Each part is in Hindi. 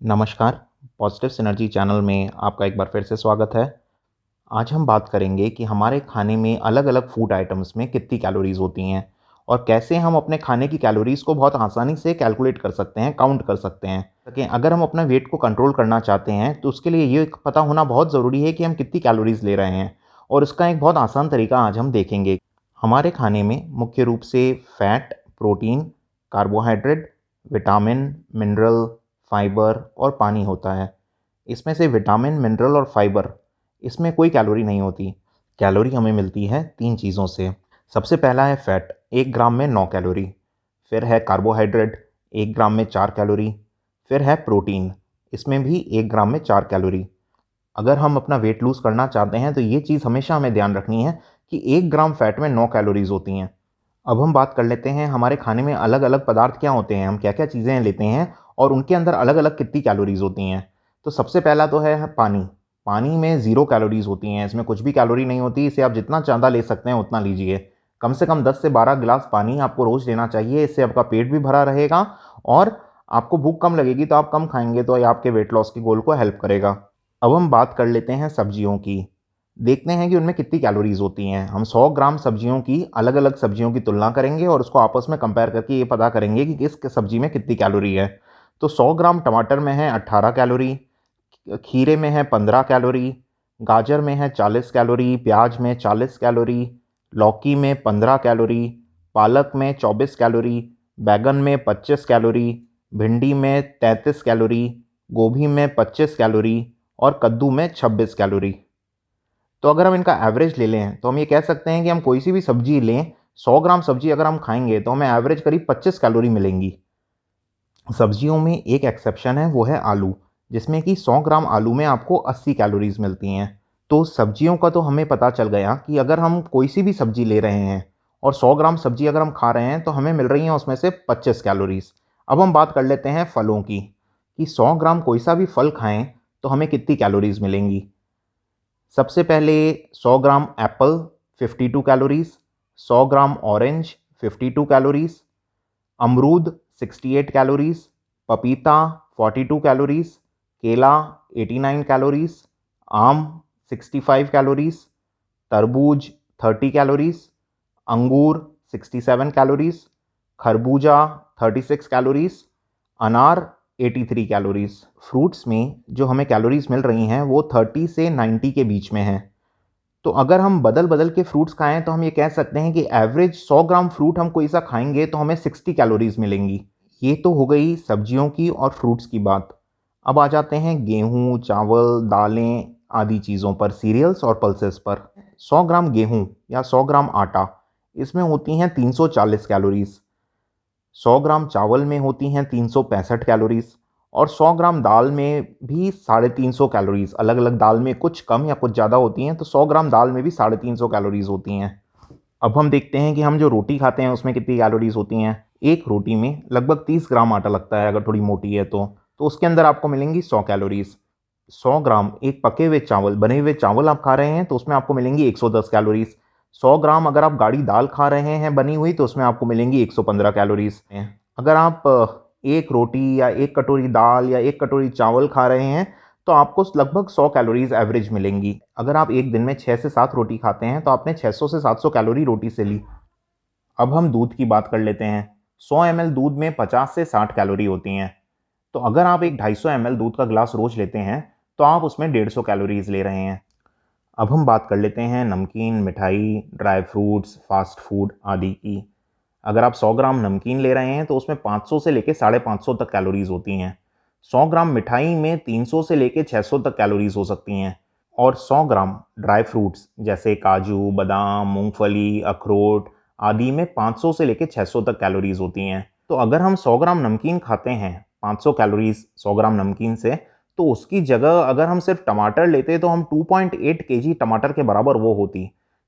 नमस्कार, पॉजिटिव सिनर्जी चैनल में आपका एक बार फिर से स्वागत है। आज हम बात करेंगे कि हमारे खाने में अलग-अलग फूड आइटम्स में कितनी कैलोरीज़ होती हैं और कैसे हम अपने खाने की कैलोरीज़ को बहुत आसानी से कैलकुलेट कर सकते हैं, काउंट कर सकते हैं। लेकिन अगर हम अपना वेट को कंट्रोल करना चाहते हैं, तो उसके लिए ये पता होना बहुत ज़रूरी है कि हम कितनी कैलोरीज़ ले रहे हैं और इसका एक बहुत आसान तरीका आज हम देखेंगे। हमारे खाने में मुख्य रूप से fat, protein, carbohydrate, vitamin, mineral, fibre और पानी होता है। इसमें से विटामिन, मिनरल और फाइबर इसमें कोई कैलोरी नहीं होती। कैलोरी हमें मिलती है 3 चीज़ों से। सबसे पहला है फैट, 1 ग्राम में 9 कैलोरी। फिर है कार्बोहाइड्रेट, 1 ग्राम में 4 कैलोरी। फिर है प्रोटीन, इसमें भी 1 ग्राम में 4 कैलोरी। अगर हम अपना वेट लूज़ करना चाहते हैं तो ये चीज़ हमेशा हमें ध्यान रखनी है कि 1 ग्राम फैट में 9 कैलोरीज़ होती हैं। अब हम बात कर लेते हैं हमारे खाने में अलग-अलग पदार्थ क्या होते हैं, हम क्या-क्या चीज़ें लेते हैं और उनके अंदर अलग-अलग कितनी कैलोरीज़ होती हैं। तो सबसे पहला तो है पानी। पानी में 0 कैलोरीज़ होती हैं, इसमें कुछ भी कैलोरी नहीं होती, इसे आप जितना ज़्यादा ले सकते हैं उतना लीजिए। कम से कम 10 से 12 गिलास पानी आपको रोज़ लेना चाहिए, इससे आपका पेट भी भरा रहेगा और आपको भूख कम लगेगी तो आप कम खाएँगे तो ये आपके वेट लॉस के गोल को हेल्प करेगा। अब हम बात कर लेते हैं सब्जियों की। देखते हैं कि उनमें कितनी कैलोरीज़ होती हैं। हम 100 ग्राम सब्जियों की अलग-अलग सब्जियों की तुलना करेंगे और उसको आपस में कंपेयर करके ये पता करेंगे कि किस सब्जी में कितनी कैलोरी है। तो 100 ग्राम टमाटर में है 18 कैलोरी, खीरे में है 15 कैलोरी, गाजर में है 40 कैलोरी, प्याज में 40 कैलोरी, लौकी में 15 कैलोरी, पालक में 24 कैलोरी, बैंगन में 25 कैलोरी, भिंडी में 33 कैलोरी, गोभी में 25 कैलोरी और कद्दू में 26 कैलोरी। तो अगर हम इनका एवरेज ले लें तो हम ये कह सकते हैं कि हम कोई सी भी सब्जी लें, 100 ग्राम सब्जी अगर हम खाएंगे तो हमें एवरेज करीब 25 कैलोरी मिलेंगी। सब्जियों में एक एक्सेप्शन है, वो है आलू, जिसमें कि 100 ग्राम आलू में आपको 80 कैलोरीज मिलती हैं। तो सब्जियों का तो हमें पता चल गया कि अगर हम कोई सी भी सब्जी ले रहे हैं और 100 ग्राम सब्जी अगर हम खा रहे हैं तो हमें मिल रही हैं उसमें से 25 कैलोरीज। अब हम बात कर लेते हैं फलों की कि 100 ग्राम कोई सा भी फल खाएं तो हमें कितनी कैलोरीज मिलेंगी। सबसे पहले 100 ग्राम एप्पल 52 कैलोरीज, 100 ग्राम ऑरेंज 52 कैलोरीज, अमरूद 68 कैलोरीज, पपीता 42 कैलोरीज, केला 89 कैलोरीज, आम 65 कैलोरीज, तरबूज 30 कैलोरीज, अंगूर 67 कैलोरीज, खरबूजा 36 कैलोरीज, अनार 83 कैलोरीज। फ्रूट्स में जो हमें कैलोरीज मिल रही हैं वो 30 से 90 के बीच में हैं। तो अगर हम बदल बदल के फ्रूट्स खाएं तो हम ये कह सकते हैं कि एवरेज 100 ग्राम फ्रूट हम कोई सा खाएंगे तो हमें 60 कैलोरीज मिलेंगी। ये तो हो गई सब्जियों की और फ्रूट्स की बात। अब आ जाते हैं गेहूँ, चावल, दालें आदि चीज़ों पर, सीरियल्स और पल्सेस पर। 100 ग्राम गेहूँ या 100 ग्राम आटा, इसमें होती हैं 340 कैलोरीज। 100 ग्राम चावल में होती हैं 365 कैलोरीज और 100 ग्राम दाल में भी 350 कैलोरीज। अलग अलग दाल में कुछ कम या कुछ ज़्यादा होती हैं, तो 100 ग्राम दाल में भी 350 कैलोरीज होती हैं। अब हम देखते हैं कि हम जो रोटी खाते हैं उसमें कितनी कैलोरीज होती हैं। एक रोटी में लगभग 30 ग्राम आटा लगता है, अगर थोड़ी मोटी है तो उसके अंदर आपको मिलेंगी 100 कैलोरीज। 100 ग्राम एक पके हुए चावल, बने हुए चावल आप खा रहे हैं तो उसमें आपको मिलेंगी 110 कैलोरीज। 100 ग्राम अगर आप गाढ़ी दाल खा रहे हैं बनी हुई तो उसमें आपको मिलेंगी 115 कैलोरीज। अगर आप एक रोटी या एक कटोरी दाल या एक कटोरी चावल खा रहे हैं तो आपको लगभग 100 कैलोरीज एवरेज मिलेंगी। अगर आप एक दिन में 6 से 7 रोटी खाते हैं तो आपने 600 से 700 कैलोरी रोटी से ली। अब हम दूध की बात कर लेते हैं। 100 ml दूध में 50 से 60 कैलोरी होती हैं। तो अगर आप एक 250 ml दूध का गिलास रोज लेते हैं तो आप उसमें 150 कैलोरीज ले रहे हैं। अब हम बात कर लेते हैं नमकीन, मिठाई, ड्राई फ्रूट्स, फास्ट फूड आदि की। अगर आप 100 ग्राम नमकीन ले रहे हैं तो उसमें 500 से लेकर 550 तक कैलोरीज होती हैं। 100 ग्राम मिठाई में 300 से लेकर 600 तक कैलोरीज हो सकती हैं और 100 ग्राम ड्राई फ्रूट्स जैसे काजू, बादाम, मूंगफली, अखरोट आदि में 500 से लेकर 600 तक कैलोरीज होती हैं। तो अगर हम 100 ग्राम नमकीन खाते हैं 500 कैलोरीज 100 ग्राम नमकीन से, तो उसकी जगह अगर हम सिर्फ टमाटर लेते तो हम 2.8 केजी टमाटर के बराबर वो होती।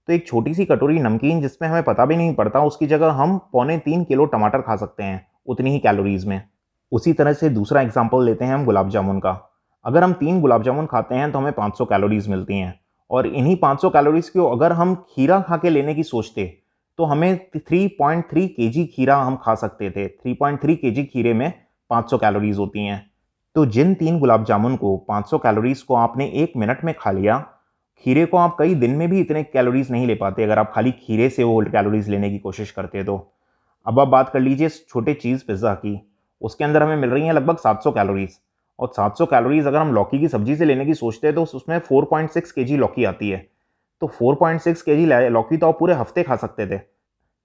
तो एक छोटी सी कटोरी नमकीन जिसमें हमें पता भी नहीं पड़ता, उसकी जगह हम 2.25 किलो टमाटर खा सकते हैं उतनी ही कैलोरीज में। उसी तरह से दूसरा एग्जाम्पल लेते हैं हम गुलाब जामुन का। अगर हम 3 गुलाब जामुन खाते हैं तो हमें 500 कैलोरीज मिलती हैं और इन्हीं 500 कैलोरीज को अगर हम खीरा खा के लेने की सोचते तो हमें 3.3 केजी खीरा हम खा सकते थे। 3.3 केजी खीरे में 500 कैलोरीज होती हैं। तो जिन 3 गुलाब जामुन को 500 कैलोरीज़ को आपने 1 मिनट में खा लिया, खीरे को आप कई दिन में भी इतने कैलोरीज़ नहीं ले पाते अगर आप खाली खीरे से वो कैलोरीज़ लेने की कोशिश करते तो। अब आप बात कर लीजिए इस छोटे चीज़ पिज़्ज़ा की, उसके अंदर हमें मिल रही हैं लगभग 700 कैलोरीज़, और 700 कैलोरीज़ अगर हम लौकी की सब्ज़ी से लेने की सोचते हैं तो उसमें 4.6 केजी लौकी आती है। तो 4.6 केजी लौकी तो आप पूरे हफ्ते खा सकते थे।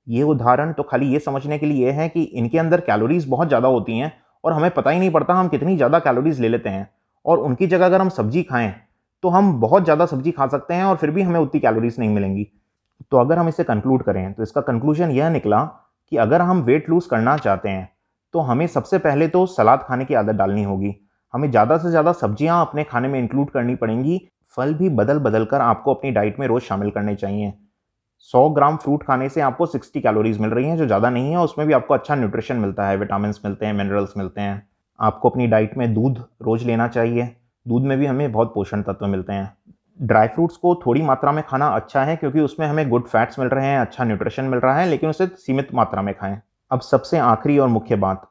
ये उदाहरण तो खाली ये समझने के लिए है कि इनके अंदर कैलोरीज़ बहुत ज़्यादा होती हैं और हमें पता ही नहीं पड़ता हम कितनी ज़्यादा कैलोरीज़ ले लेते हैं, और उनकी जगह अगर हम सब्ज़ी खाएँ, तो हम बहुत ज़्यादा सब्ज़ी खा सकते हैं और फिर भी हमें उतनी कैलोरीज़ नहीं मिलेंगी। तो अगर हम इसे कंक्लूड करें, तो इसका कंक्लूजन यह निकला कि अगर हम वेट लूज़ करना चाहते हैं, तो हमें सबसे पहले तो सलाद खाने की आदत डालनी होगी। हमें ज़्यादा से ज़्यादा सब्जियाँ अपने खाने में इंक्लूड करनी पड़ेंगी। फल भी बदल-बदल कर आपको अपनी डाइट में रोज़ शामिल करने चाहिए। 100 ग्राम फ्रूट खाने से आपको 60 कैलोरीज़ मिल रही हैं, जो ज़्यादा नहीं है, उसमें भी आपको अच्छा न्यूट्रिशन मिलता है, विटामिन्स मिलते हैं, मिनरल्स मिलते हैं। आपको अपनी डाइट में दूध रोज़ लेना चाहिए। दूध में भी हमें बहुत पोषण तत्व मिलते हैं। ड्राई फ्रूट्स को थोड़ी मात्रा में खाना अच्छा है क्योंकि उसमें हमें गुड फैट्स मिल रहे हैं, अच्छा न्यूट्रिशन मिल रहा है, लेकिन उसे सीमित मात्रा में खाएँ। अब सबसे आखिरी और मुख्य बात,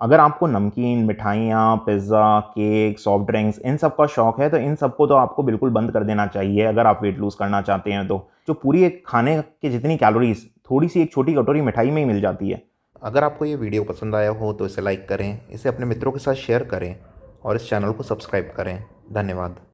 अगर आपको नमकीन, मिठाइयाँ, पिज़्ज़ा, केक, सॉफ्ट ड्रिंक्स इन सब का शौक है, तो इन सबको तो आपको बिल्कुल बंद कर देना चाहिए अगर आप वेट लूज़ करना चाहते हैं तो। जो पूरी एक खाने के जितनी कैलोरीज़ थोड़ी-सी एक छोटी कटोरी मिठाई में ही मिल जाती है। अगर आपको ये वीडियो पसंद आया हो तो इसे लाइक करें, इसे अपने मित्रों के साथ शेयर करें और इस चैनल को सब्सक्राइब करें। धन्यवाद।